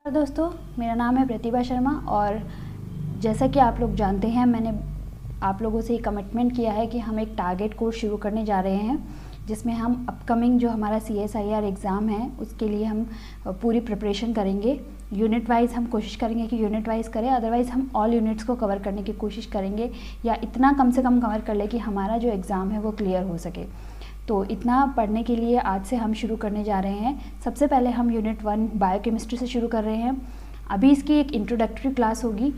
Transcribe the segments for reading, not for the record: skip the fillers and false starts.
दोस्तों, मेरा नाम है प्रतिभा शर्मा और जैसा कि आप लोग जानते हैं, मैंने आप लोगों से कमिटमेंट किया है कि हम एक टारगेट कोर्स शुरू करने जा रहे हैं, जिसमें हम अपकमिंग जो हमारा CSIR एग्ज़ाम है उसके लिए हम पूरी प्रिपरेशन करेंगे। यूनिट वाइज हम कोशिश करेंगे कि यूनिट वाइज करें, अदरवाइज़ हम ऑल यूनिट्स को कवर करने की कोशिश करेंगे या इतना कम से कम कवर कर ले कि हमारा जो एग्ज़ाम है वो क्लियर हो सके। तो इतना पढ़ने के लिए आज से हम शुरू करने जा रहे हैं। सबसे पहले हम यूनिट 1 बायोकेमिस्ट्री से शुरू कर रहे हैं। अभी इसकी एक इंट्रोडक्टरी क्लास होगी।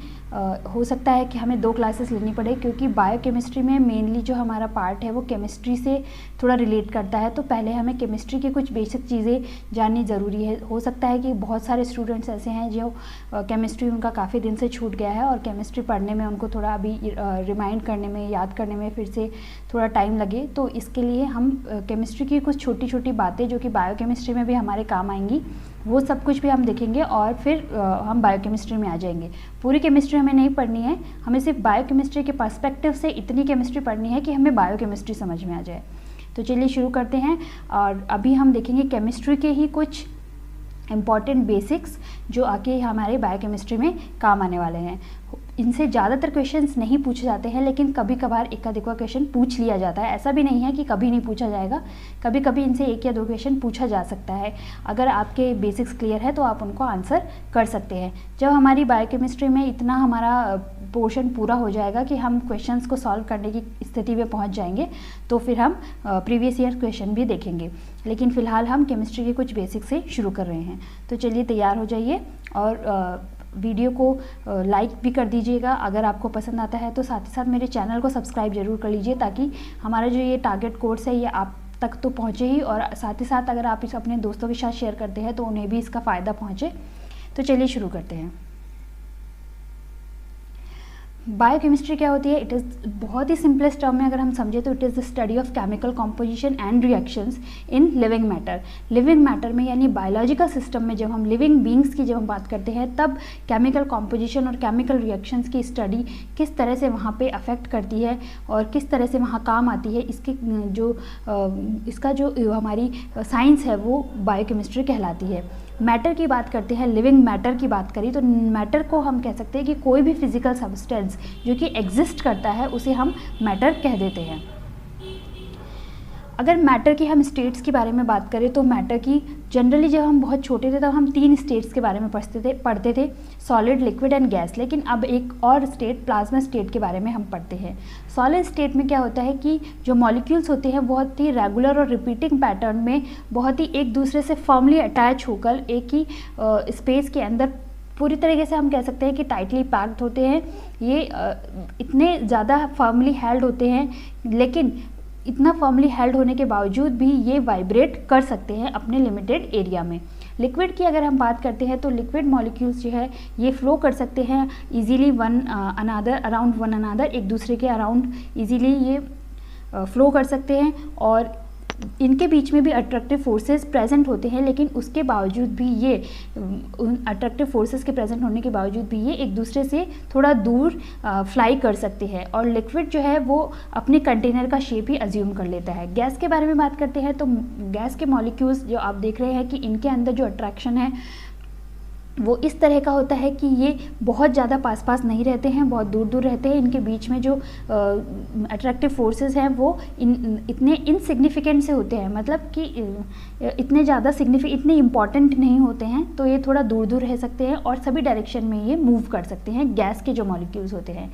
हो सकता है कि हमें 2 क्लासेस लेनी पड़े, क्योंकि बायोकेमिस्ट्री में मेनली जो हमारा पार्ट है वो केमिस्ट्री से थोड़ा रिलेट करता है। तो पहले हमें केमिस्ट्री की कुछ बेसिक चीज़ें जाननी ज़रूरी है। हो सकता है कि बहुत सारे स्टूडेंट्स ऐसे हैं जो केमिस्ट्री उनका काफ़ी दिन से छूट गया है और केमिस्ट्री पढ़ने में उनको थोड़ा अभी रिमाइंड करने में, याद करने में फिर से थोड़ा टाइम लगे। तो इसके लिए हम केमिस्ट्री की कुछ छोटी छोटी बातें जो कि बायोकेमिस्ट्री में भी हमारे काम आएंगी, वो सब कुछ भी हम देखेंगे और फिर हम बायोकेमिस्ट्री में आ जाएंगे। पूरी केमिस्ट्री हमें नहीं पढ़नी है, हमें सिर्फ बायोकेमिस्ट्री के पर्सपेक्टिव से इतनी केमिस्ट्री पढ़नी है कि हमें बायोकेमिस्ट्री समझ में आ जाए। तो चलिए शुरू करते हैं। और अभी हम देखेंगे केमिस्ट्री के ही कुछ इम्पॉर्टेंट बेसिक्स जो आके हमारे बायोकेमिस्ट्री में काम आने वाले हैं। इनसे ज़्यादातर क्वेश्चंस नहीं पूछे जाते हैं, लेकिन कभी कभार एक आध क्वेश्चन पूछ लिया जाता है। ऐसा भी नहीं है कि कभी नहीं पूछा जाएगा, कभी कभी इनसे 1 या 2 क्वेश्चन पूछा जा सकता है। अगर आपके बेसिक्स क्लियर है तो आप उनको आंसर कर सकते हैं। जब हमारी बायोकेमिस्ट्री में इतना हमारा पोर्शन पूरा हो जाएगा कि हम क्वेश्चंस को सॉल्व करने की स्थिति में पहुंच जाएंगे, तो फिर हम प्रीवियस ईयर क्वेश्चन भी देखेंगे। लेकिन फ़िलहाल हम केमिस्ट्री के कुछ बेसिक्स से शुरू कर रहे हैं। तो चलिए तैयार हो जाइए और वीडियो को लाइक भी कर दीजिएगा अगर आपको पसंद आता है। तो साथ ही साथ मेरे चैनल को सब्सक्राइब जरूर कर लीजिए, ताकि हमारा जो ये टारगेट कोर्स है ये आप तक तो पहुँचे ही, और साथ ही साथ अगर आप इसे अपने दोस्तों के साथ शेयर करते हैं तो उन्हें भी इसका फ़ायदा पहुँचे। तो चलिए शुरू करते हैं। बायोकेमिस्ट्री क्या होती है? इट इज़ बहुत ही सिंपलेस्ट टर्म में अगर हम समझे तो it is the study of chemical composition and reactions in living matter. Living matter में यानी बायोलॉजिकल सिस्टम में जब हम लिविंग बींग्स की जब हम बात करते हैं, तब केमिकल कॉम्पोजिशन और केमिकल रिएक्शंस की स्टडी किस तरह से वहाँ पे अफेक्ट करती है और किस तरह से वहाँ काम आती है, इसका जो हमारी साइंस है वो बायोकेमिस्ट्री कहलाती है। मैटर की बात करते हैं, लिविंग मैटर की बात करी तो मैटर को हम कह सकते हैं कि कोई भी फिजिकल सब्सटेंस जो कि एग्जिस्ट करता है उसे हम मैटर कह देते हैं। अगर मैटर की हम स्टेट्स के बारे में बात करें तो मैटर की जनरली जब हम बहुत छोटे थे तब हम 3 स्टेट्स के बारे में पढ़ते थे, सॉलिड, लिक्विड एंड गैस। लेकिन अब एक और स्टेट, प्लाज्मा स्टेट के बारे में हम पढ़ते हैं। सॉलिड स्टेट में क्या होता है कि जो मॉलिक्यूल्स होते हैं बहुत ही रेगुलर और रिपीटिंग पैटर्न में बहुत ही एक दूसरे से फर्मली अटैच होकर एक ही स्पेस के अंदर पूरी तरीके से हम कह सकते हैं कि टाइटली पैक्ड होते हैं। ये इतने ज़्यादा फर्मली हेल्ड होते हैं, लेकिन इतना फर्मली हेल्ड होने के बावजूद भी ये वाइब्रेट कर सकते हैं अपने लिमिटेड एरिया में। लिक्विड की अगर हम बात करते हैं तो लिक्विड मॉलिक्यूल्स जो है ये फ्लो कर सकते हैं इजीली अराउंड वन अनदर, एक दूसरे के अराउंड इजीली ये फ्लो कर सकते हैं, और इनके बीच में भी अट्रैक्टिव फोर्सेस प्रेजेंट होते हैं। लेकिन उसके बावजूद भी ये उन अट्रैक्टिव फोर्सेस के प्रेजेंट होने के बावजूद भी ये एक दूसरे से थोड़ा दूर फ्लाई कर सकते हैं, और लिक्विड जो है वो अपने कंटेनर का शेप ही अज्यूम कर लेता है। गैस के बारे में बात करते हैं तो गैस के मॉलिक्यूल्स जो आप देख रहे हैं कि इनके अंदर जो अट्रैक्शन है वो इस तरह का होता है कि ये बहुत ज़्यादा पास नहीं रहते हैं, बहुत दूर दूर रहते हैं। इनके बीच में जो अट्रैक्टिव फोर्सेस हैं वो इतने इनसिग्निफिकेंट से होते हैं, मतलब कि इतने ज़्यादा इतने इम्पॉर्टेंट नहीं होते हैं। तो ये थोड़ा दूर दूर रह सकते हैं और सभी डायरेक्शन में ये मूव कर सकते हैं, गैस के जो मॉलिक्यूल्स होते हैं।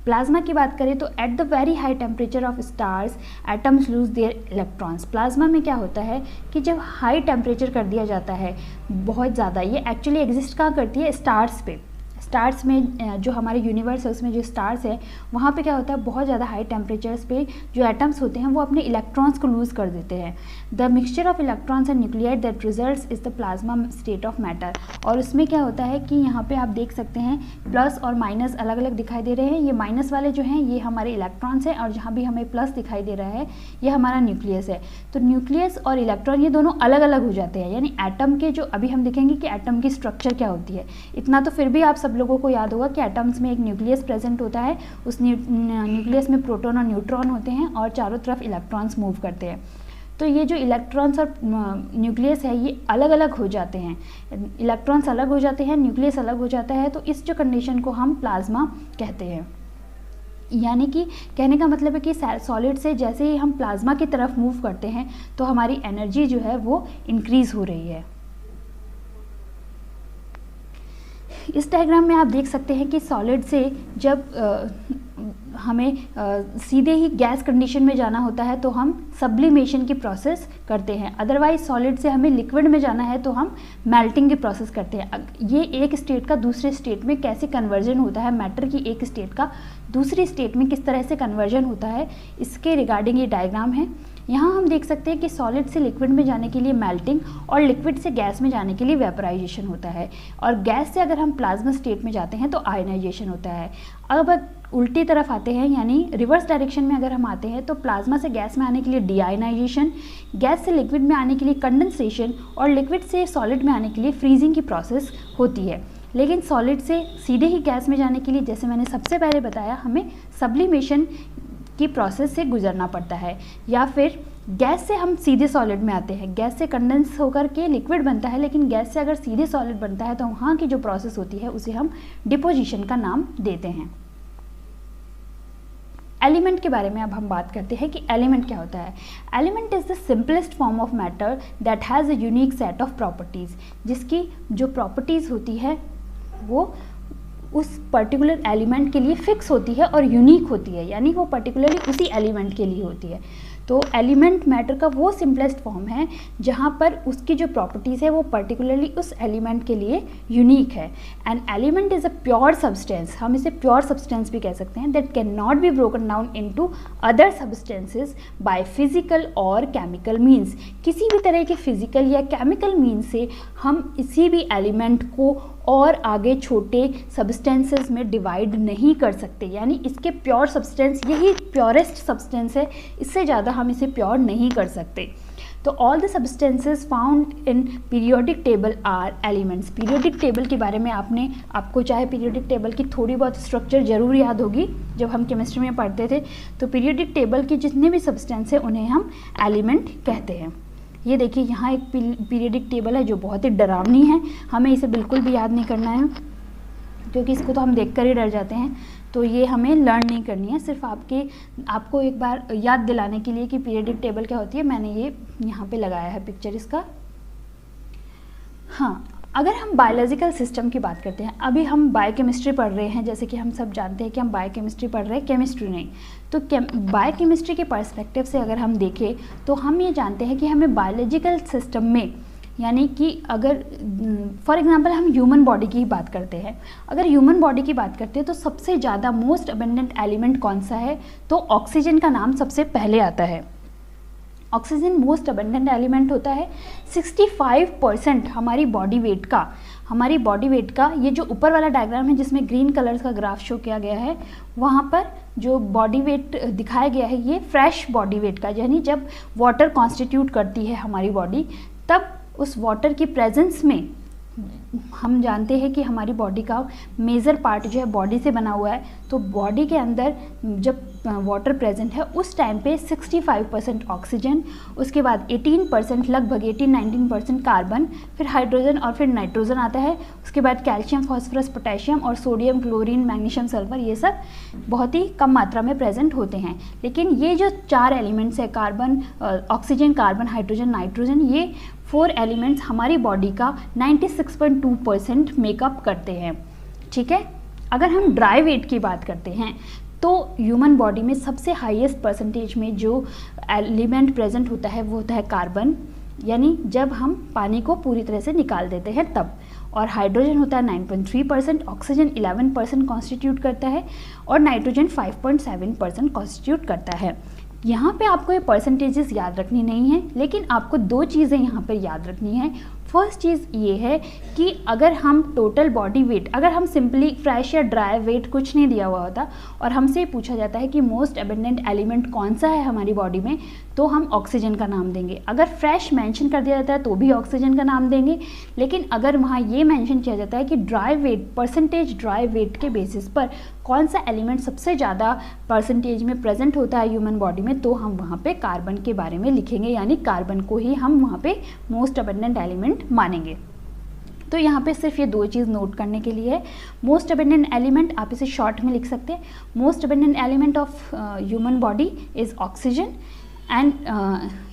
प्लाज्मा की बात करें तो at the very high temperature of stars atoms lose their electrons. Plasma में क्या होता है कि जब हाई टेम्परेचर कर दिया जाता है बहुत ज़्यादा, ये एक्चुअली एग्जिस्ट कहाँ करती है? स्टार्स पे। स्टार्स में जो हमारे यूनिवर्स है उसमें जो स्टार्स है वहाँ पे क्या होता है, बहुत ज़्यादा हाई टेम्परेचर्स पे जो एटम्स होते हैं वो अपने इलेक्ट्रॉन्स को लूज़ कर देते हैं। The mixture of electrons and nuclei that results is the plasma state of matter. और उसमें क्या होता है कि यहाँ पे आप देख सकते हैं प्लस और माइनस अलग अलग दिखाई दे रहे हैं। ये माइनस वाले जो हैं ये हमारे इलेक्ट्रॉन्स हैं, और जहाँ भी हमें प्लस दिखाई दे रहा है ये हमारा न्यूक्लियस है। तो न्यूक्लियस और इलेक्ट्रॉन ये दोनों अलग अलग हो जाते हैं, यानी एटम के जो अभी हम देखेंगे कि एटम की स्ट्रक्चर क्या होती है। इतना तो फिर भी आप सब लोगों को याद होगा कि एटम्स में एक न्यूक्लियस प्रेजेंट होता है, उस न्यूक्लियस में प्रोटॉन और न्यूट्रॉन होते हैं और चारों तरफ इलेक्ट्रॉन्स मूव करते हैं। तो ये जो इलेक्ट्रॉन्स और न्यूक्लियस है ये अलग अलग हो जाते हैं, इलेक्ट्रॉन्स अलग हो जाते हैं, न्यूक्लियस अलग हो जाता है, तो इस जो कंडीशन को हम प्लाज्मा कहते हैं। यानी कि कहने का मतलब है कि सॉलिड से जैसे ही हम प्लाज्मा की तरफ मूव करते हैं तो हमारी एनर्जी जो है वो इंक्रीज हो रही है। इस डायग्राम में आप देख सकते हैं कि सॉलिड से जब हमें सीधे ही गैस कंडीशन में जाना होता है तो हम सब्लिमेशन की प्रोसेस करते हैं, अदरवाइज सॉलिड से हमें लिक्विड में जाना है तो हम मेल्टिंग की प्रोसेस करते हैं। ये एक स्टेट का दूसरे स्टेट में कैसे कन्वर्जन होता है, मैटर की एक स्टेट का दूसरी स्टेट में किस तरह से कन्वर्जन होता है, इसके रिगार्डिंग ये डायग्राम है। यहाँ हम देख सकते हैं कि सॉलिड से लिक्विड में जाने के लिए मेल्टिंग और लिक्विड से गैस में जाने के लिए वेपराइजेशन होता है, और गैस से अगर हम प्लाज्मा स्टेट में जाते हैं तो आयनाइजेशन होता है। अब उल्टी तरफ आते हैं, यानी रिवर्स डायरेक्शन में अगर हम आते हैं तो प्लाज्मा से गैस में आने के लिए डीआयनाइजेशन, गैस से लिक्विड में आने के लिए कंडेंसेशन और लिक्विड से सॉलिड में आने के लिए फ्रीजिंग की प्रोसेस होती है। लेकिन सॉलिड से सीधे ही गैस में जाने के लिए, जैसे मैंने सबसे पहले बताया, हमें सब्लिमेशन की प्रोसेस से गुजरना पड़ता है, या फिर गैस से हम सीधे सॉलिड में आते हैं, गैस से कंडेंस होकर के लिक्विड बनता है, लेकिन गैस से अगर सीधे सॉलिड बनता है तो वहाँ की जो प्रोसेस होती है उसे हम डिपोजिशन का नाम देते हैं। एलिमेंट के बारे में अब हम बात करते हैं कि एलिमेंट क्या होता है। Element is the simplest form of matter that has a unique set of properties, जिसकी जो प्रॉपर्टीज़ होती है वो उस पर्टिकुलर एलिमेंट के लिए फिक्स होती है और यूनिक होती है, यानी वो पर्टिकुलरली उसी एलिमेंट के लिए होती है। तो एलिमेंट मैटर का वो सिंपलेस्ट फॉर्म है जहाँ पर उसकी जो प्रॉपर्टीज़ है वो पर्टिकुलरली उस एलिमेंट के लिए यूनिक है। And element is a pure substance, हम इसे प्योर सब्सटेंस भी कह सकते हैं, that can not be broken down into other substances by physical और केमिकल मीन्स। किसी भी तरह के फिजिकल या केमिकल मीन्स से हम इसी भी एलिमेंट को और आगे छोटे सब्सटेंसेस में डिवाइड नहीं कर सकते, यानी इसके प्योर सब्सटेंस यही प्योरेस्ट सब्सटेंस है, इससे ज़्यादा हम इसे प्योर नहीं कर सकते। तो all the substances found in periodic table are elements. Periodic table के बारे में आपको चाहे पीरियोडिक टेबल की थोड़ी बहुत स्ट्रक्चर जरूर याद होगी, जब हम केमिस्ट्री में पढ़ते थे तो पीरियोडिक टेबल के जितने भी सब्सटेंस हैं उन्हें हम एलिमेंट कहते हैं। ये देखिए यहाँ एक पीरियोडिक टेबल है जो बहुत ही डरावनी है, हमें इसे बिल्कुल भी याद नहीं करना है क्योंकि इसको तो हम देखकर ही डर जाते हैं, तो ये हमें लर्न नहीं करनी है। सिर्फ आपको एक बार याद दिलाने के लिए कि पीरियोडिक टेबल क्या होती है, मैंने ये यहाँ पे लगाया है पिक्चर इसका। हाँ, अगर हम बायोलॉजिकल सिस्टम की बात करते हैं, अभी हम बायोकेमिस्ट्री पढ़ रहे हैं, जैसे कि हम सब जानते हैं कि हम बायोकेमिस्ट्री पढ़ रहे हैं, केमिस्ट्री नहीं। तो बायोकेमिस्ट्री के पर्सपेक्टिव से अगर हम देखें तो हम ये जानते हैं कि हमें बायोलॉजिकल सिस्टम में, यानी कि अगर फॉर एग्जांपल हम ह्यूमन बॉडी की ही बात करते हैं, अगर ह्यूमन बॉडी की बात करते हैं तो सबसे ज़्यादा मोस्ट अबेंडेंट एलिमेंट कौन सा है, तो ऑक्सीजन का नाम सबसे पहले आता है। ऑक्सीजन मोस्ट अबेंडेंट एलिमेंट होता है। 65% हमारी बॉडी वेट का ये जो ऊपर वाला डायग्राम है जिसमें ग्रीन कलर का ग्राफ शो किया गया है, वहाँ पर जो बॉडी वेट दिखाया गया है ये फ्रेश बॉडी वेट का, यानी जब वाटर कॉन्स्टिट्यूट करती है हमारी बॉडी, तब उस वाटर की प्रेजेंस में हम जानते हैं कि हमारी बॉडी का मेजर पार्ट जो है बॉडी से बना हुआ है, तो बॉडी के अंदर जब वाटर प्रेजेंट है उस टाइम पे 65% ऑक्सीजन, उसके बाद 18% लगभग 18-19% कार्बन, फिर हाइड्रोजन और फिर नाइट्रोजन आता है, उसके बाद कैल्शियम, फास्फोरस, पोटेशियम और सोडियम, क्लोरीन, मैग्नीशियम, सल्फर, ये सब बहुत ही कम मात्रा में प्रेजेंट होते हैं। लेकिन ये जो 4 एलिमेंट्स है, carbon, oxygen, carbon, hydrogen, nitrogen, ये 4 एलिमेंट्स हमारी बॉडी का 96.2% मेकअप करते हैं। ठीक है, अगर हम ड्राई वेट की बात करते हैं तो ह्यूमन बॉडी में सबसे हाईएस्ट परसेंटेज में जो एलिमेंट प्रेजेंट होता है वो होता है कार्बन, यानी जब हम पानी को पूरी तरह से निकाल देते हैं तब, और हाइड्रोजन होता है 9.3%, ऑक्सीजन 11% कॉन्स्टिट्यूट करता है और नाइट्रोजन 5.7% कॉन्स्टिट्यूट करता है। यहाँ पे आपको ये परसेंटेजेस याद रखनी नहीं है, लेकिन आपको 2 चीज़ें यहाँ पर याद रखनी है। फर्स्ट चीज़ ये है कि अगर हम टोटल बॉडी वेट, अगर हम सिंपली फ्रेश या ड्राई वेट कुछ नहीं दिया हुआ होता और हमसे पूछा जाता है कि मोस्ट अबेंडेंट एलिमेंट कौन सा है हमारी बॉडी में, तो हम ऑक्सीजन का नाम देंगे। अगर फ्रेश मेंशन कर दिया जाता है तो भी ऑक्सीजन का नाम देंगे, लेकिन अगर वहाँ ये मेंशन किया जाता है कि dry weight, percentage dry weight के बेसिस पर कौन सा एलिमेंट सबसे ज़्यादा परसेंटेज में प्रेजेंट होता है ह्यूमन बॉडी में, तो हम वहाँ पे कार्बन के बारे में लिखेंगे, यानी कार्बन को ही हम वहाँ पे मोस्ट अबंडेंट एलिमेंट मानेंगे। तो यहाँ पे सिर्फ ये दो चीज़ नोट करने के लिए है। मोस्ट अबंडेंट एलिमेंट आप इसे शॉर्ट में लिख सकते हैं, most abundant element of human body is oxygen, and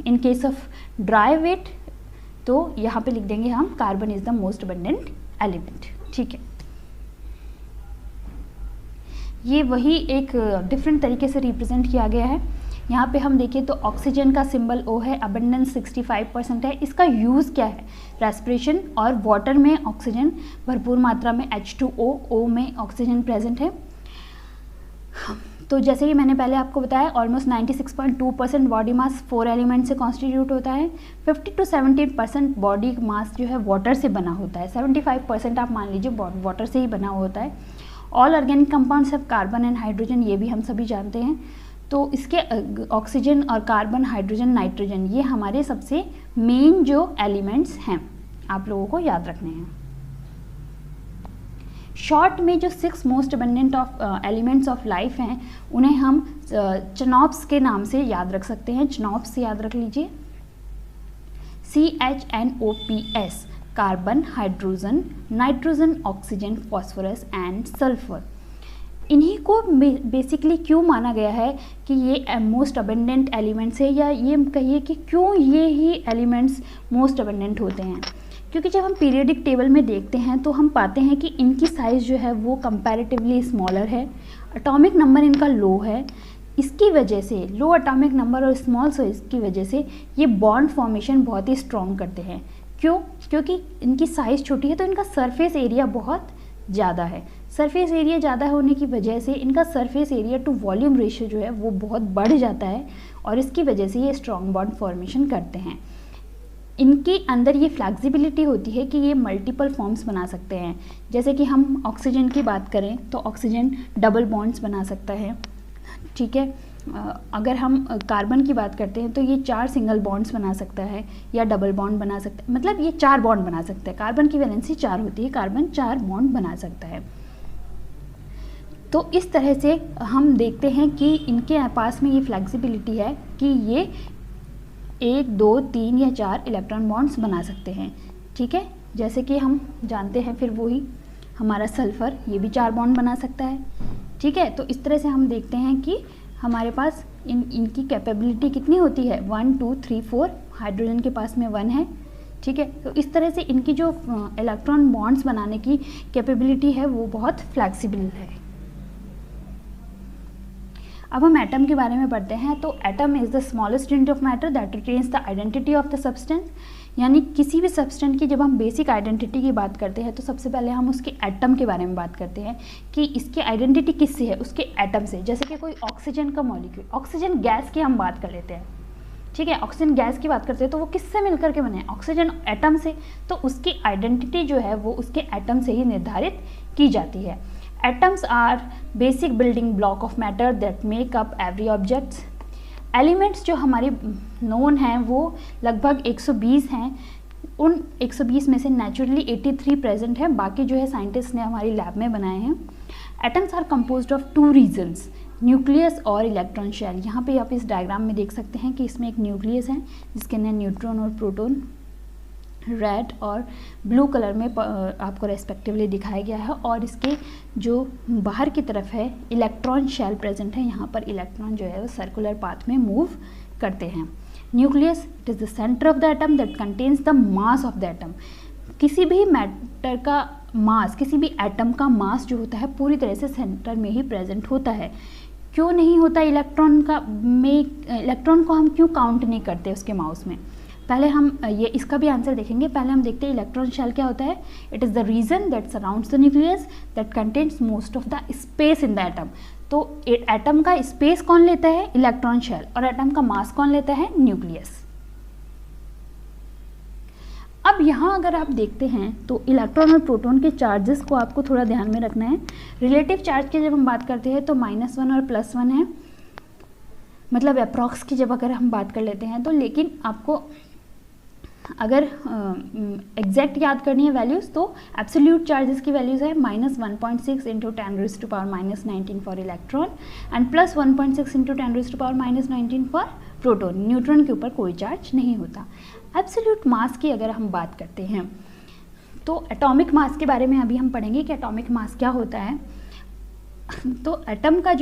in case of dry weight तो यहाँ पे लिख देंगे हम carbon is the most abundant element. ठीक है, ये वही एक डिफरेंट तरीके से रिप्रेजेंट किया गया है। यहाँ पे हम देखें तो ऑक्सीजन का सिंबल O है, अबंडेंस 65% है। इसका यूज़ क्या है? रेस्पिरेशन, और वाटर में ऑक्सीजन भरपूर मात्रा में H2O, O में ऑक्सीजन प्रेजेंट है। तो जैसे कि मैंने पहले आपको बताया, ऑलमोस्ट 96.2% बॉडी मास 4 एलिमेंट से कॉन्स्टिट्यूट होता है। 50 to 70% बॉडी मास जो है वाटर से बना होता है, 75% आप मान लीजिए वाटर से ही बना होता है। All organic compounds have carbon and hydrogen, ये भी हम सभी जानते हैं। तो इसके ऑक्सीजन और कार्बन, हाइड्रोजन, नाइट्रोजन, ये हमारे सबसे मेन जो एलिमेंट्स हैं, आप लोगों को याद रखने हैं। शॉर्ट में जो 6 most abundant of elements of life हैं, उन्हें हम चनॉप्स के नाम से याद रख सकते हैं। चनॉप्स से याद रख लीजिए, CHNOPS, carbon, hydrogen, nitrogen, oxygen, phosphorus and sulphur. इन्हीं को बेसिकली क्यों माना गया है कि ये मोस्ट अबंडेंट एलिमेंट्स है, या ये कहिए कि क्यों ये ही एलिमेंट्स मोस्ट अबंडेंट होते हैं? क्योंकि जब हम पीरियोडिक टेबल में देखते हैं तो हम पाते हैं कि इनकी साइज़ जो है वो कंपैरेटिवली स्मॉलर है, एटॉमिक नंबर इनका लो है। इसकी वजह से, लो एटॉमिक नंबर और स्मॉल साइज की वजह से, ये बॉन्ड फॉर्मेशन बहुत ही स्ट्रॉन्ग करते हैं। क्यों? क्योंकि इनकी साइज़ छोटी है तो इनका सरफेस एरिया बहुत ज़्यादा है। सरफेस एरिया ज़्यादा होने की वजह से इनका surface area to volume ratio जो है वो बहुत बढ़ जाता है, और इसकी वजह से ये स्ट्रॉन्ग बॉन्ड फॉर्मेशन करते हैं। इनके अंदर ये फ्लैक्सिबिलिटी होती है कि ये मल्टीपल फॉर्म्स बना सकते हैं। जैसे कि हम ऑक्सीजन की बात करें तो ऑक्सीजन डबल बॉन्ड्स बना सकता है, ठीक है। अगर हम कार्बन की बात करते हैं तो ये 4 सिंगल बॉन्ड्स बना सकता है या डबल बॉन्ड बना सकता है, मतलब ये 4 बॉन्ड बना सकता है। कार्बन की वैलेंसी 4 होती है, कार्बन 4 बॉन्ड बना सकता है। तो इस तरह से हम देखते हैं कि इनके पास में ये फ्लैक्सिबिलिटी है कि ये 1, 2, 3 या 4 इलेक्ट्रॉन बॉन्ड्स बना सकते हैं, ठीक है। जैसे कि हम जानते हैं फिर वही हमारा सल्फ़र, ये भी 4 बॉन्ड बना सकता है, ठीक है। तो इस तरह से हम देखते हैं कि हमारे पास इनकी कैपेबिलिटी कितनी होती है, 1, 2, 3, 4, हाइड्रोजन के पास में 1 है, ठीक है। तो इस तरह से इनकी जो इलेक्ट्रॉन बॉन्ड्स बनाने की कैपेबिलिटी है वो बहुत फ्लैक्सिबल है। अब हम एटम के बारे में पढ़ते हैं। तो atom is the smallest unit of matter that retains the identity of the substance. यानी किसी भी सब्सटेंस की जब हम बेसिक आइडेंटिटी की बात करते हैं तो सबसे पहले हम उसके एटम के बारे में बात करते हैं कि इसकी आइडेंटिटी किससे है, उसके एटम से। जैसे कि कोई ऑक्सीजन का मॉलिक्यूल, ऑक्सीजन गैस की हम बात कर लेते हैं, ठीक है। ऑक्सीजन गैस की बात करते हैं तो वो किससे मिलकर के बने, ऑक्सीजन एटम से। तो उसकी आइडेंटिटी जो है वो उसके एटम से ही निर्धारित की जाती है। Atoms are basic building block of matter that make up every object. Elements जो हमारे known हैं वो लगभग 120 हैं। उन 120 में से naturally 83 present हैं, बाकी जो है साइंटिस्ट ने हमारी लैब में बनाए हैं। Atoms are composed of 2 regions, nucleus और इलेक्ट्रॉन शेल। यहाँ पे आप इस डायग्राम में देख सकते हैं कि इसमें एक न्यूक्लियस है जिसके अंदर न्यूट्रॉन और प्रोटॉन रेड और ब्लू कलर में आपको रेस्पेक्टिवली दिखाया गया है, और इसके जो बाहर की तरफ है इलेक्ट्रॉन शेल प्रेजेंट है। यहाँ पर इलेक्ट्रॉन जो है वो सर्कुलर पाथ में मूव करते हैं। Nucleus it is the centre of the atom that contains the mass of the atom. किसी भी मैटर का मास, किसी भी एटम का मास जो होता है पूरी तरह से सेंटर में ही प्रेजेंट होता है। क्यों नहीं होता इलेक्ट्रॉन का में, इलेक्ट्रॉन को हम क्यों काउंट नहीं करते उसके मास में? पहले हम ये इसका भी आंसर देखेंगे। पहले हम देखते हैं इलेक्ट्रॉन शेल क्या होता है। It is the region that surrounds the nucleus that contains most of the space in the atom. तो एटम का स्पेस कौन लेता है, इलेक्ट्रॉन शेल, और एटम का मास कौन लेता है, न्यूक्लियस। अब यहाँ अगर आप देखते हैं तो इलेक्ट्रॉन और प्रोटॉन के चार्जेस को आपको थोड़ा ध्यान में रखना है। रिलेटिव चार्ज की जब हम बात करते हैं तो -1 और +1 है। मतलब अप्रॉक्स की जब अगर हम बात कर लेते हैं तो, लेकिन आपको अगर एग्जैक्ट याद करनी है वैल्यूज़ तो एब्सोल्यूट चार्जेस की वैल्यूज़ है -1.6 into 10⁻⁻19 for electron and +1.6 into 10⁻⁻19 for proton. Neutron के ऊपर कोई चार्ज नहीं होता। एब्सोल्यूट मास की अगर हम बात करते हैं तो एटॉमिक मास के बारे में अभी हम पढ़ेंगे कि एटॉमिक मास क्या होता है। तो एटम के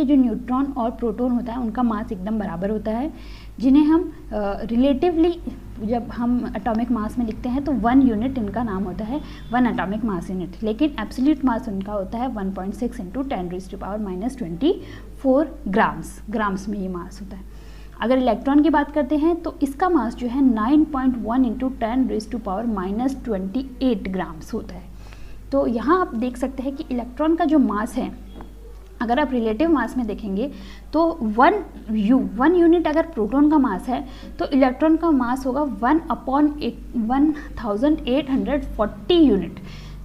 जो न्यूट्रॉन और प्रोटॉन होता है उनका मास एकदम बराबर होता है, जिन्हें हम रिलेटिवली जब हम एटॉमिक मास में लिखते हैं तो 1 यूनिट इनका नाम होता है 1 एटॉमिक मास यूनिट, लेकिन एब्सोल्यूट मास उनका होता है 1.6 इंटू 10⁻⁻24 ग्राम्स में ये मास होता है। अगर इलेक्ट्रॉन की बात करते हैं तो इसका मास जो है 9.1 इंटू 10⁻28 ग्राम्स होता है। तो यहाँ आप देख सकते हैं कि इलेक्ट्रॉन का जो मास है, अगर आप रिलेटिव मास में देखेंगे तो 1 यूनिट अगर प्रोटॉन का मास है तो इलेक्ट्रॉन का मास होगा 1/1840 यूनिट।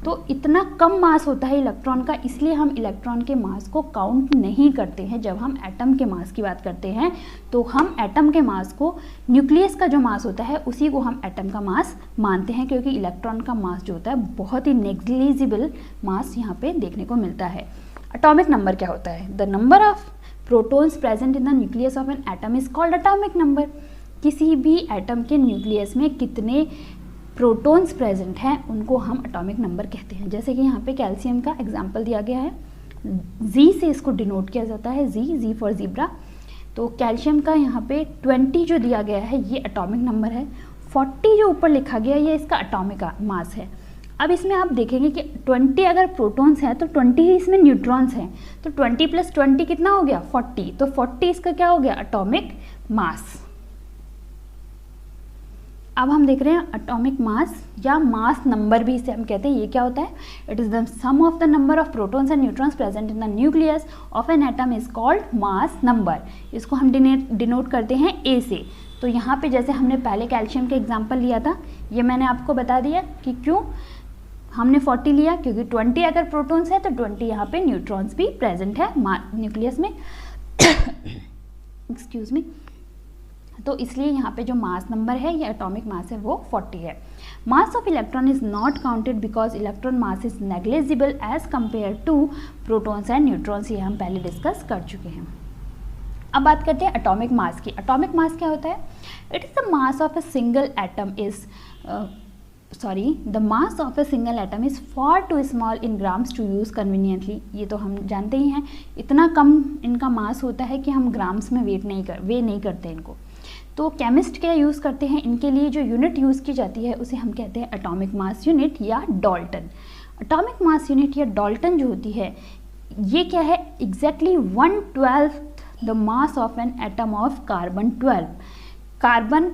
तो इतना कम मास होता है इलेक्ट्रॉन का, इसलिए हम इलेक्ट्रॉन के मास को काउंट नहीं करते हैं। जब हम एटम के मास की बात करते हैं तो हम एटम के मास को, न्यूक्लियस का जो मास होता है उसी को हम एटम का मास मानते हैं, क्योंकि इलेक्ट्रॉन का मास जो होता है बहुत ही नेग्लिजिबल मास यहाँ पे देखने को मिलता है। एटॉमिक नंबर क्या होता है? The number of protons present in the nucleus of an atom is called atomic number. किसी भी एटम के न्यूक्लियस में कितने प्रोटॉन्स प्रेजेंट हैं उनको हम एटॉमिक नंबर कहते हैं। जैसे कि यहाँ पे कैल्शियम का एग्जाम्पल दिया गया है, जी से इसको डिनोट किया जाता है, जी फॉर जीब्रा। तो कैल्शियम का यहाँ पे 20 जो दिया गया है ये एटॉमिक नंबर है, 40 जो ऊपर लिखा गया है ये इसका एटॉमिक मास है। अब इसमें आप देखेंगे कि 20 अगर प्रोटॉन्स हैं तो 20 ही इसमें न्यूट्रॉन्स हैं, तो 20 + 20 कितना हो गया? 40। तो 40 इसका क्या हो गया? Atomic mass. अब हम देख रहे हैं एटॉमिक मास या मास नंबर भी इसे हम कहते हैं। ये क्या होता है? It is the sum of the number of protons and neutrons present in the nucleus of an atom is called mass number. इसको हम डिनोट करते हैं ए से। तो यहाँ पे जैसे हमने पहले कैल्शियम के एग्जाम्पल लिया था, ये मैंने आपको बता दिया कि क्यों हमने 40 लिया, क्योंकि 20 अगर प्रोटॉन्स है तो 20 यहाँ पे न्यूट्रॉन्स भी प्रेजेंट है न्यूक्लियस में एक्सक्यूज मी। तो इसलिए यहाँ पे जो मास नंबर है या एटॉमिक मास है वो 40 है। Mass of electron is not counted because electron mass is negligible as compare to protons and neutrons, ये हम पहले डिस्कस कर चुके हैं। अब बात करते हैं एटॉमिक मास की। एटॉमिक मास क्या होता है? It is the mass of a single atom is the mass of a single atom is far too small in grams to use conveniently। ये तो हम जानते ही हैं, इतना कम इनका मास होता है कि हम ग्राम्स में वे नहीं करते इनको। तो केमिस्ट क्या यूज़ करते हैं इनके लिए? जो यूनिट यूज़ की जाती है उसे हम कहते हैं एटॉमिक मास यूनिट या डाल्टन। एटॉमिक मास यूनिट या डाल्टन जो होती है ये क्या है? Exactly 1/12 the mass of an atom of carbon 12। Carbon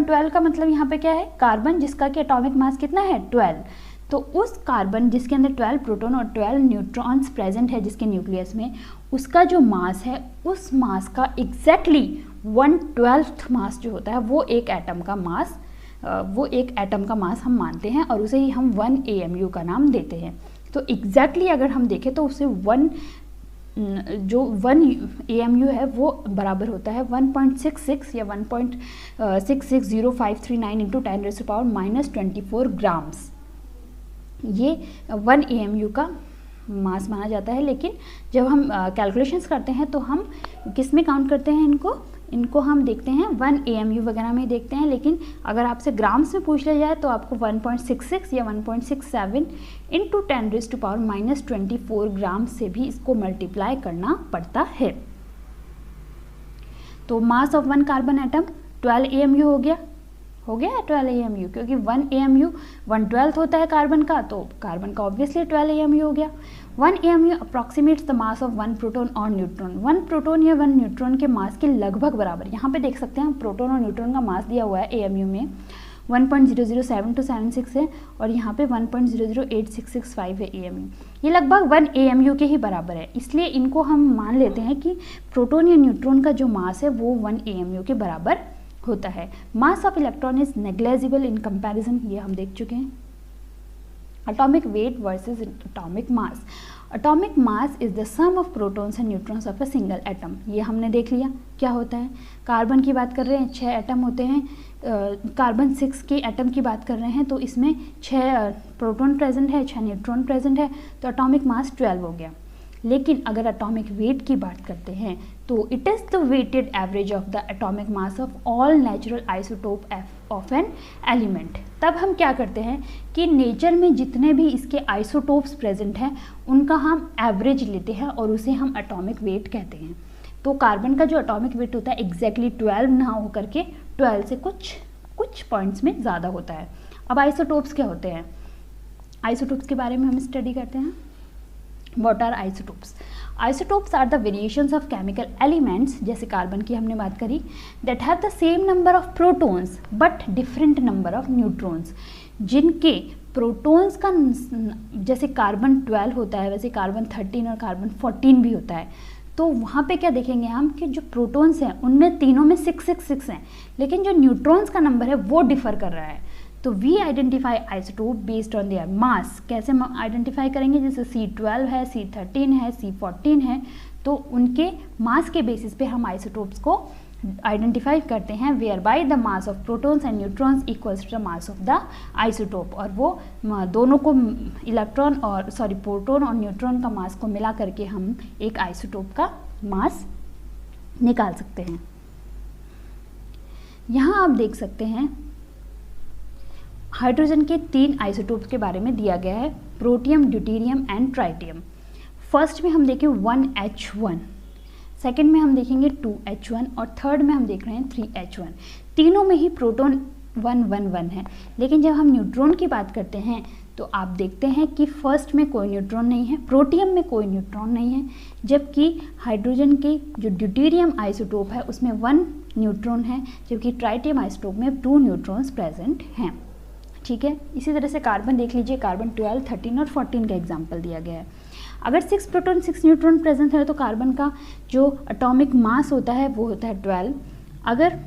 12 का मतलब यहाँ पे क्या है? कार्बन जिसका कि एटॉमिक मास कितना है? 12। तो उस कार्बन जिसके अंदर 12 प्रोटॉन और 12 न्यूट्रॉन्स प्रेजेंट है जिसके न्यूक्लियस में, उसका जो मास है उस मास का एग्जैक्टली 1/12 मास जो होता है वो एक एटम का मास हम मानते हैं और उसे ही हम 1 AMU का नाम देते हैं। तो एग्जैक्टली अगर हम देखें तो उसे 1 AMU है वो बराबर होता है 1.66 या 1.660539 इंटू 10⁻⁻24 ग्राम्स। ये 1 AMU का मास माना जाता है। लेकिन जब हम कैलकुलेशंस करते हैं तो हम किस में काउंट करते हैं इनको हम देखते हैं 1 AMU वगैरह में देखते हैं। लेकिन अगर आपसे ग्राम्स में पूछ लिया जाए तो आपको 1.66 या 1.67 इंटू 10⁻⁻24 ग्राम्स से भी इसको मल्टीप्लाई करना पड़ता है। तो mass of 1 carbon atom 12 AMU हो गया 12 AMU, क्योंकि 1 AMU 1/12 होता है कार्बन का, तो कार्बन का ऑब्वियसली 12 AMU हो गया। 1 AMU अप्रॉक्सीमेट्स the mass of 1 proton और न्यूट्रॉन। 1 प्रोटॉन या 1 न्यूट्रॉन के मास के लगभग बराबर। यहाँ पे देख सकते हैं प्रोटॉन और न्यूट्रॉन का मास दिया हुआ है AMU में 1.007276 है और यहाँ पे 1.008665 है AMU। ये लगभग 1 AMU के ही बराबर है, इसलिए इनको हम मान लेते हैं कि प्रोटॉन या न्यूट्रॉन का जो मास है वो 1 AMU के बराबर होता है। Mass of electron is negligible in comparison, ये हम देख चुके हैं। Atomic weight versus atomic mass. Atomic mass is the sum of protons and neutrons of a single atom. ये हमने देख लिया क्या होता है। कार्बन की बात कर रहे हैं, 6 एटम होते हैं, कार्बन 6 के एटम की बात कर रहे हैं, तो इसमें 6 प्रोटॉन प्रेजेंट है, 6 न्यूट्रॉन प्रेजेंट है, तो एटॉमिक मास 12 हो गया। लेकिन अगर एटॉमिक वेट की बात करते हैं तो it is the weighted average of the atomic mass of all natural isotope of an element. तब हम क्या करते हैं कि नेचर में जितने भी इसके आइसोटोप्स प्रेजेंट हैं उनका हम एवरेज लेते हैं और उसे हम एटॉमिक वेट कहते हैं। तो कार्बन का जो एटॉमिक वेट होता है एग्जैक्टली 12 ना हो करके 12 से कुछ पॉइंट्स में ज़्यादा होता है। अब आइसोटोप्स क्या होते हैं, आइसोटोप्स के बारे में हम स्टडी करते हैं। What are isotopes? Isotopes are the variations of chemical elements, जैसे कार्बन की हमने बात करी, that have the same number of protons but different number of neutrons, जिनके प्रोटॉन्स का जैसे कार्बन 12 होता है वैसे कार्बन 13 और कार्बन 14 भी होता है। तो वहाँ पे क्या देखेंगे हम कि जो प्रोटॉन्स हैं उनमें तीनों में 666 हैं, लेकिन जो न्यूट्रॉन्स का नंबर है वो डिफर कर रहा है। तो we identify isotope based on their mass. कैसे आइडेंटिफाई करेंगे, जैसे C12 है, C13 है, C14 है, तो उनके मास के बेसिस पे हम आइसोटोप्स को आइडेंटिफाई करते हैं, whereby the mass of protons and neutrons equals to the mass of the isotope. और वो दोनों को प्रोटॉन और न्यूट्रॉन का मास को मिला करके हम एक आइसोटोप का मास निकाल सकते हैं। यहाँ आप देख सकते हैं हाइड्रोजन के 3 आइसोटोप्स के बारे में दिया गया है, protium, deuterium and tritium. First में हम देखें 1H1, सेकंड में हम देखेंगे 2H1 और थर्ड में हम देख रहे हैं 3H1। तीनों में ही प्रोटॉन 111 है, लेकिन जब हम न्यूट्रॉन की बात करते हैं तो आप देखते हैं कि फर्स्ट में कोई न्यूट्रॉन नहीं है, प्रोटियम में कोई न्यूट्रॉन नहीं है, जबकि हाइड्रोजन के जो ड्यूटेरियम आइसोटोप है उसमें 1 न्यूट्रॉन है, जबकि ट्राइटियम आइसोटोप में 2 न्यूट्रॉन्स प्रेजेंट हैं। ठीक है, इसी तरह से कार्बन देख लीजिए, कार्बन 12, 13 और 14 का एग्जाम्पल दिया गया है। अगर 6 प्रोटॉन 6 न्यूट्रॉन प्रेजेंट है तो कार्बन का जो एटॉमिक मास होता है वो होता है 12। अगर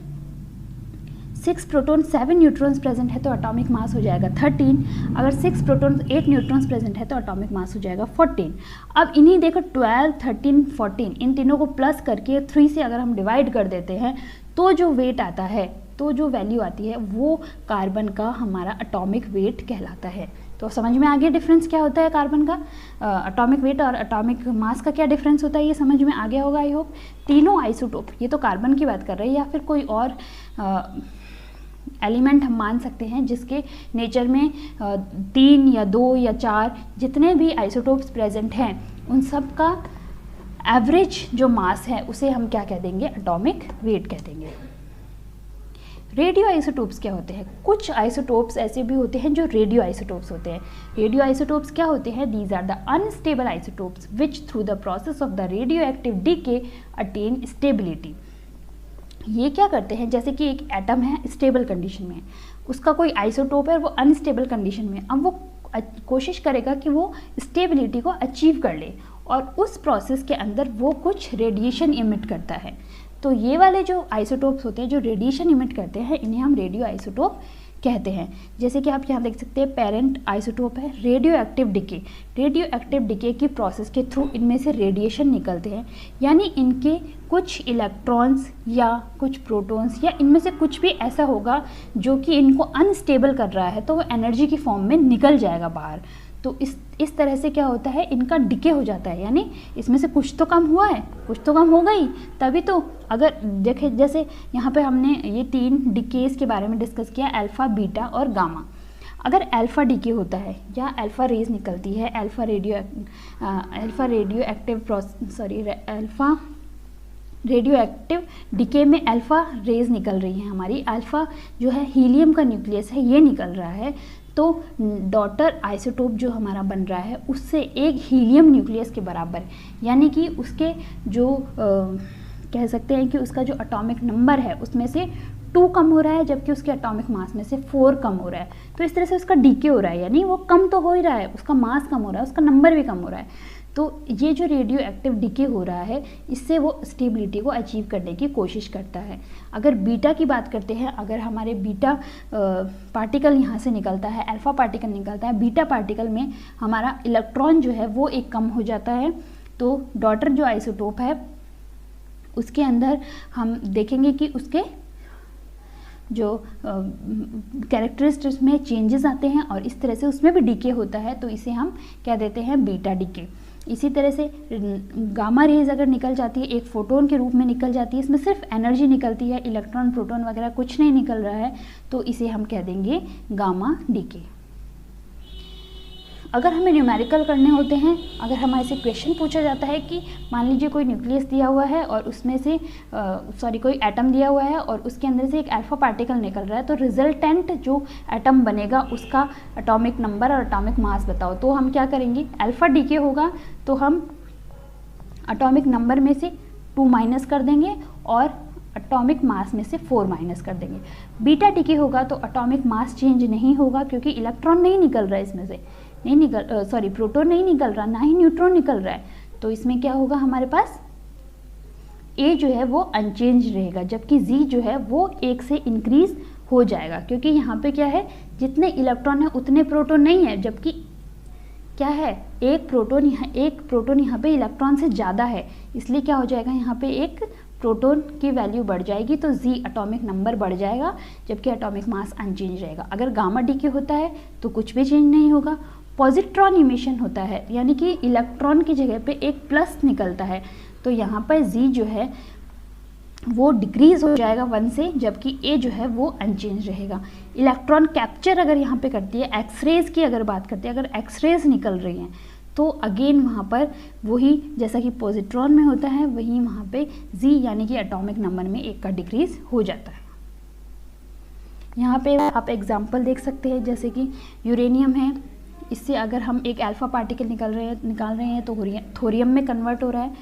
6 प्रोटॉन 7 न्यूट्रॉन्स प्रेजेंट है तो एटॉमिक मास हो जाएगा 13। अगर 6 प्रोटॉन 8 न्यूट्रॉन्स प्रेजेंट है तो एटॉमिक मास हो जाएगा 14। अब इन्हीं देखो 12, 13, 14 इन तीनों को प्लस करके 3 से अगर हम डिवाइड कर देते हैं तो जो वेट आता है, तो जो वैल्यू आती है वो कार्बन का हमारा एटॉमिक वेट कहलाता है। तो समझ में आ गया डिफरेंस क्या होता है कार्बन का, एटॉमिक वेट और एटॉमिक मास का क्या डिफरेंस होता है, ये समझ में आ गया होगा आई होप। तीनों आइसोटोप, ये तो कार्बन की बात कर रहे हैं, या फिर कोई और एलिमेंट हम मान सकते हैं जिसके नेचर में 3 या 2 या 4 जितने भी आइसोटोप्स प्रेजेंट हैं उन सब का एवरेज जो मास है उसे हम क्या कह देंगे, एटॉमिक वेट कह देंगे। रेडियो आइसोटोप्स क्या होते हैं, कुछ आइसोटोप्स ऐसे भी होते हैं जो रेडियो आइसोटोप्स होते हैं। रेडियो आइसोटोप्स क्या होते हैं, these are the unstable isotopes which through the process of the radioactive decay attain stability. ये क्या करते हैं, जैसे कि एक एटम है स्टेबल कंडीशन में, उसका कोई आइसोटोप है वो अनस्टेबल कंडीशन में, अब वो कोशिश करेगा कि वो स्टेबिलिटी को अचीव कर ले और उस प्रोसेस के अंदर वो कुछ रेडिएशन इमिट करता है। तो ये वाले जो आइसोटोप्स होते हैं जो रेडिएशन इमिट करते हैं इन्हें हम रेडियो आइसोटोप कहते हैं। जैसे कि आप यहाँ देख सकते हैं पेरेंट आइसोटोप है radio active decay. Radio active decay की प्रोसेस के थ्रू इनमें से रेडिएशन निकलते हैं, यानी इनके कुछ इलेक्ट्रॉन्स या कुछ प्रोटॉन्स या इनमें से कुछ भी ऐसा होगा जो कि इनको अनस्टेबल कर रहा है, तो वो एनर्जी की फॉर्म में निकल जाएगा बाहर। तो इस तरह से क्या होता है, इनका डिके हो जाता है, यानी इसमें से कुछ तो कम हुआ है, कुछ तो कम हो गई, तभी तो अगर देखें जैसे यहाँ पे हमने ये 3 डिकेस के बारे में डिस्कस किया, अल्फ़ा, बीटा और गामा। अगर अल्फ़ा डिके होता है या अल्फ़ा रेज निकलती है, अल्फ़ा रेडियो एक्टिव डिके में अल्फ़ा रेज निकल रही है हमारी, अल्फ़ा जो है हीलियम का न्यूक्लियस है ये निकल रहा है, तो डॉटर आइसोटोप जो हमारा बन रहा है उससे एक हीलियम न्यूक्लियस के बराबर, यानी कि उसके जो कह सकते हैं कि उसका जो एटॉमिक नंबर है उसमें से 2 कम हो रहा है, जबकि उसके एटॉमिक मास में से 4 कम हो रहा है। तो इस तरह से उसका डीके हो रहा है, यानी वो कम तो हो ही रहा है, उसका मास कम हो रहा है, उसका नंबर भी कम हो रहा है। तो ये जो रेडियो एक्टिव डिके हो रहा है इससे वो स्टेबिलिटी को अचीव करने की कोशिश करता है। अगर बीटा की बात करते हैं, अगर हमारे बीटा पार्टिकल यहाँ से निकलता है, अल्फ़ा पार्टिकल निकलता है, बीटा पार्टिकल में हमारा इलेक्ट्रॉन जो है वो एक कम हो जाता है। तो डॉटर जो आइसोटोप है उसके अंदर हम देखेंगे कि उसके जो कैरेक्टरिस्टिक्स में चेंजेस आते हैं और इस तरह से उसमें भी डीके होता है, तो इसे हम क्या देते हैं, बीटा डीके। इसी तरह से गामा रेज अगर निकल जाती है, एक फोटोन के रूप में निकल जाती है, इसमें सिर्फ एनर्जी निकलती है, इलेक्ट्रॉन प्रोटॉन वगैरह कुछ नहीं निकल रहा है, तो इसे हम कह देंगे गामा डीके। अगर हमें न्यूमेरिकल करने होते हैं, अगर हमारे से क्वेश्चन पूछा जाता है कि मान लीजिए कोई न्यूक्लियस दिया हुआ है और उसमें से कोई एटम दिया हुआ है और उसके अंदर से एक अल्फा पार्टिकल निकल रहा है, तो रिजल्टेंट जो एटम बनेगा उसका एटॉमिक नंबर और एटॉमिक मास बताओ। तो हम क्या करेंगे, अल्फा डीके होगा तो हम एटॉमिक नंबर में से 2 माइनस कर देंगे और एटॉमिक मास में से 4 माइनस कर देंगे। बीटा डीके होगा तो एटॉमिक मास चेंज नहीं होगा क्योंकि इलेक्ट्रॉन नहीं निकल रहा है, इसमें से प्रोटॉन नहीं निकल रहा, ना ही न्यूट्रॉन निकल रहा है, तो इसमें क्या होगा, हमारे पास ए जो है वो अनचेंज रहेगा, जबकि जी जो है वो 1 से इंक्रीज हो जाएगा, क्योंकि यहाँ पे क्या है, जितने इलेक्ट्रॉन है उतने प्रोटॉन नहीं है, जबकि क्या है, एक प्रोटॉन यहाँ पे इलेक्ट्रॉन से ज़्यादा है, इसलिए क्या हो जाएगा, यहाँ पे एक प्रोटॉन की वैल्यू बढ़ जाएगी, तो जी एटॉमिक नंबर बढ़ जाएगा, जबकि एटॉमिक मास अनचेंज रहेगा। अगर गामा डीके होता है तो कुछ भी चेंज नहीं होगा। पॉजिट्रॉन इमिशन होता है, यानी कि इलेक्ट्रॉन की जगह पे एक प्लस निकलता है, तो यहाँ पर जी जो है वो डिक्रीज हो जाएगा 1 से, जबकि ए जो है वो अनचेंज रहेगा। इलेक्ट्रॉन कैप्चर अगर यहाँ पे करती है, एक्सरेज की अगर बात करते हैं, अगर एक्सरेज निकल रही हैं तो अगेन वहाँ पर वही जैसा कि पॉजिट्रॉन में होता है, वही वहाँ पे जी यानी कि एटॉमिक नंबर में 1 का डिक्रीज हो जाता है। यहाँ पे आप एग्जांपल देख सकते हैं, जैसे कि यूरेनियम है, इससे अगर हम एक अल्फा पार्टिकल निकाल रहे हैं तो थोरियम में कन्वर्ट हो रहा है।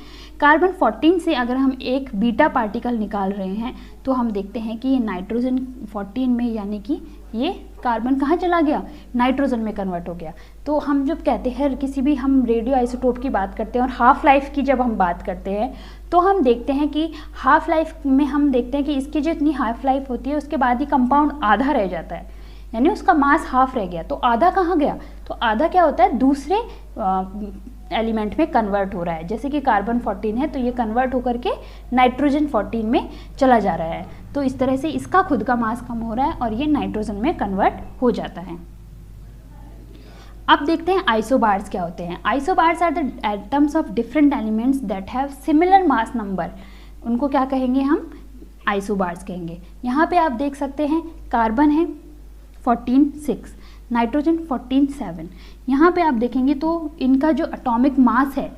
कार्बन 14 से अगर हम एक बीटा पार्टिकल निकाल रहे हैं तो हम देखते हैं कि ये नाइट्रोजन 14 में, यानी कि ये कार्बन कहाँ चला गया, नाइट्रोजन में कन्वर्ट हो गया। तो हम जब कहते हैं, किसी भी हम रेडियो आइसोटोप की बात करते हैं और हाफ लाइफ की जब हम बात करते हैं, तो हम देखते हैं कि हाफ लाइफ में हम देखते हैं कि इसकी जो इतनी हाफ लाइफ होती है उसके बाद ही कंपाउंड आधा रह जाता है, यानी उसका मास हाफ रह गया। तो आधा कहाँ गया, तो आधा क्या होता है, दूसरे एलिमेंट में कन्वर्ट हो रहा है। जैसे कि कार्बन 14 है तो ये कन्वर्ट होकर के नाइट्रोजन 14 में चला जा रहा है, तो इस तरह से इसका खुद का मास कम हो रहा है और ये नाइट्रोजन में कन्वर्ट हो जाता है। अब देखते हैं आइसोबार्स क्या होते हैं। Isobars are the atoms of different elements that have similar mass number, उनको क्या कहेंगे, हम आइसोबार्स कहेंगे। यहाँ पे आप देख सकते हैं कार्बन है 14 6, नाइट्रोजन 14 7। यहाँ पे आप देखेंगे तो इनका जो एटॉमिक मास है,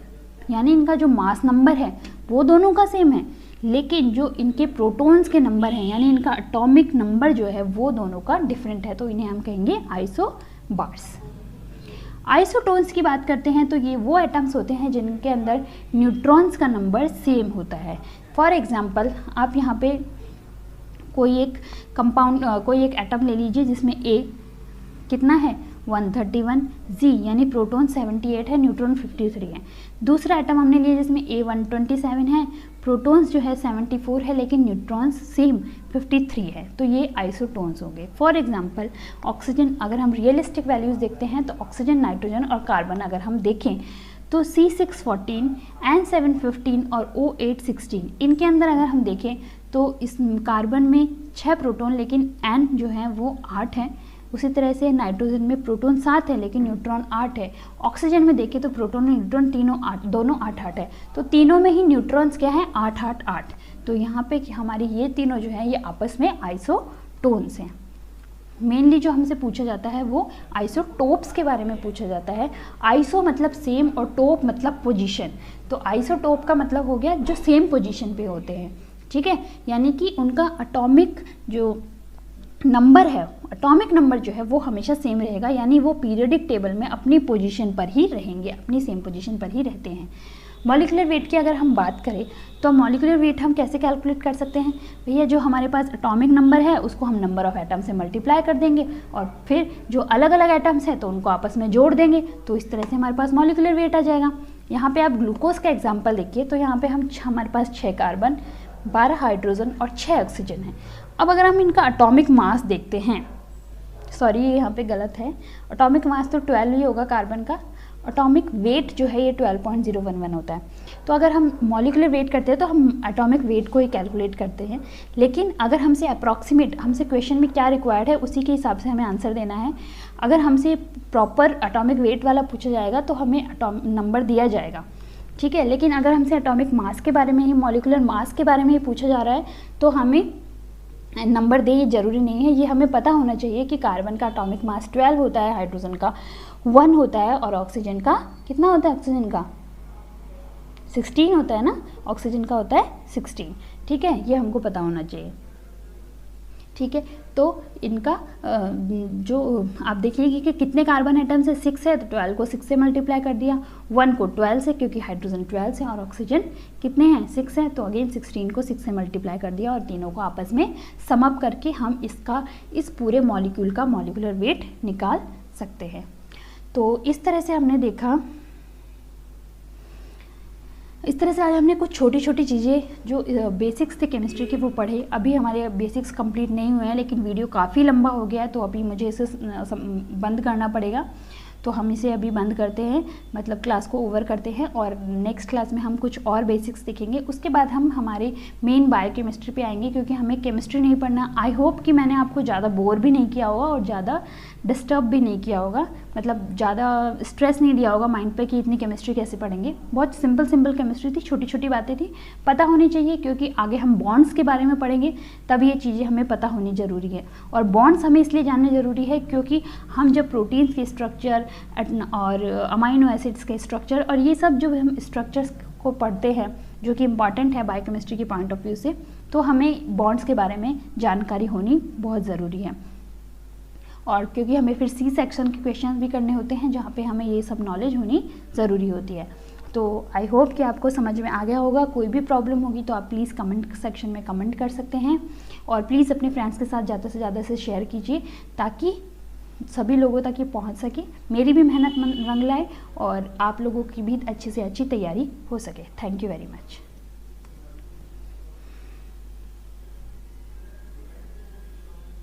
यानी इनका जो मास नंबर है वो दोनों का सेम है, लेकिन जो इनके प्रोटॉन्स के नंबर हैं, यानी इनका एटॉमिक नंबर जो है वो दोनों का डिफरेंट है, तो इन्हें हम कहेंगे आइसोबार्स। आइसोटोन्स की बात करते हैं तो ये वो एटम्स होते हैं जिनके अंदर न्यूट्रॉन्स का नंबर सेम होता है। फॉर एग्जांपल, आप यहाँ पे कोई एक एटम ले लीजिए जिसमें ए कितना है 131, जी यानी प्रोटॉन 78 है, न्यूट्रॉन 53 है। दूसरा एटम हमने लिया जिसमें ए 127 है, प्रोटॉन्स जो है 74 है, लेकिन न्यूट्रॉन्स सेम 53 है, तो ये आइसोटोन्स होंगे। फॉर एग्जांपल ऑक्सीजन, अगर हम रियलिस्टिक वैल्यूज़ देखते हैं तो ऑक्सीजन, नाइट्रोजन और कार्बन अगर हम देखें तो C614, N715 और O816, इनके अंदर अगर हम देखें तो इस कार्बन में 6 प्रोटॉन लेकिन N जो है वो 8 है। उसी तरह से नाइट्रोजन में प्रोटॉन 7 है लेकिन न्यूट्रॉन 8 है। ऑक्सीजन में देखें तो प्रोटॉन और न्यूट्रॉन दोनों 8 है, तो तीनों में ही न्यूट्रॉन्स क्या है 8 8 8। तो यहाँ पे हमारी ये तीनों जो है ये आपस में आइसोटोन्स हैं। मेनली जो हमसे पूछा जाता है वो आइसोटोप्स के बारे में पूछा जाता है। आइसो मतलब सेम और टोप मतलब पोजीशन, तो आइसोटोप का मतलब हो गया जो सेम पोजीशन पे होते हैं, ठीक है, यानी कि उनका एटॉमिक जो नंबर है, एटॉमिक नंबर जो है वो हमेशा सेम रहेगा, यानी वो पीरियोडिक टेबल में अपनी पोजीशन पर ही रहेंगे, अपनी सेम पोजीशन पर ही रहते हैं। मॉलिक्यूलर वेट की अगर हम बात करें तो मॉलिक्यूलर वेट हम कैसे कैलकुलेट कर सकते हैं भैया, जो हमारे पास एटॉमिक नंबर है उसको हम नंबर ऑफ एटम से मल्टीप्लाई कर देंगे और फिर जो अलग अलग एटम्स हैं तो उनको आपस में जोड़ देंगे, तो इस तरह से हमारे पास मॉलिक्यूलर वेट आ जाएगा। यहाँ पे आप ग्लूकोज का एग्जाम्पल देखिए, तो यहाँ पे हमारे पास 6 कार्बन, 12 हाइड्रोजन और 6 ऑक्सीजन है। अब अगर हम इनका एटॉमिक मास देखते हैं, सॉरी ये यहाँ पे गलत है, एटॉमिक मास तो 12 ही होगा कार्बन का, एटॉमिक वेट जो है ये 12.011 होता है। तो अगर हम मॉलिक्यूलर वेट करते हैं तो हम एटॉमिक वेट को ही कैलकुलेट करते हैं, लेकिन अगर हमसे अप्रॉक्सीमेट, हमसे क्वेश्चन में क्या रिक्वायर्ड है उसी के हिसाब से हमें आंसर देना है। अगर हमसे प्रॉपर एटॉमिक वेट वाला पूछा जाएगा तो हमें नंबर दिया जाएगा, ठीक है। लेकिन अगर हमसे एटॉमिक मास के बारे में ही, मॉलिक्यूलर मास के बारे में ही पूछा जा रहा है तो हमें नंबर दे, ये ज़रूरी नहीं है। ये हमें पता होना चाहिए कि कार्बन का एटॉमिक मास 12 होता है, हाइड्रोजन का 1 होता है और ऑक्सीजन का कितना होता है, ऑक्सीजन का 16 होता है ना, ऑक्सीजन का होता है 16, ठीक है, ये हमको पता होना चाहिए, ठीक है। तो इनका जो आप देखिए कि कितने कार्बन एटम्स है, 6 है, तो 12 को 6 से मल्टीप्लाई कर दिया, 1 को 12 से, क्योंकि हाइड्रोजन 12 से और ऑक्सीजन कितने हैं 6 है, तो अगेन 16 को 6 से मल्टीप्लाई कर दिया और तीनों को आपस में सम अप करके हम इस पूरे मॉलिक्यूल का मॉलिक्यूलर वेट निकाल सकते हैं। तो इस तरह से हमने देखा, इस तरह से आज हमने कुछ छोटी छोटी चीज़ें जो बेसिक्स थे केमिस्ट्री के वो पढ़े। अभी हमारे बेसिक्स कंप्लीट नहीं हुए हैं, लेकिन वीडियो काफ़ी लंबा हो गया है तो अभी मुझे इसे बंद करना पड़ेगा, तो हम इसे अभी बंद करते हैं, मतलब क्लास को ओवर करते हैं और नेक्स्ट क्लास में हम कुछ और बेसिक्स सीखेंगे। उसके बाद हम हमारे मेन बायोकेमिस्ट्री पे आएंगे, क्योंकि हमें केमिस्ट्री नहीं पढ़ना। आई होप कि मैंने आपको ज़्यादा बोर भी नहीं किया होगा और ज़्यादा डिस्टर्ब भी नहीं किया होगा, मतलब ज़्यादा स्ट्रेस नहीं दिया होगा माइंड पे कि इतनी केमिस्ट्री कैसे पढ़ेंगे। बहुत सिंपल केमिस्ट्री थी, छोटी छोटी बातें थी, पता होनी चाहिए, क्योंकि आगे हम बॉन्ड्स के बारे में पढ़ेंगे तब ये चीज़ें हमें पता होनी ज़रूरी है। और बॉन्ड्स हमें इसलिए जानने ज़रूरी है क्योंकि हम जब प्रोटीन्स के स्ट्रक्चर और अमाइनो एसिड्स के स्ट्रक्चर और ये सब जो हम स्ट्रक्चर्स को पढ़ते हैं जो कि इम्पॉर्टेंट है बायोकेमिस्ट्री के पॉइंट ऑफ व्यू से, तो हमें बॉन्ड्स के बारे में जानकारी होनी बहुत ज़रूरी है। और क्योंकि हमें फिर सी सेक्शन के क्वेश्चंस भी करने होते हैं जहाँ पे हमें ये सब नॉलेज होनी ज़रूरी होती है। तो आई होप कि आपको समझ में आ गया होगा। कोई भी प्रॉब्लम होगी तो आप प्लीज़ कमेंट सेक्शन में कमेंट कर सकते हैं और प्लीज़ अपने फ्रेंड्स के साथ ज़्यादा से ज़्यादा से शेयर कीजिए ताकि सभी लोगों तक ये पहुंच सके, मेरी भी मेहनत रंग लाए और आप लोगों की भी अच्छी से अच्छी तैयारी हो सके। Thank you very much.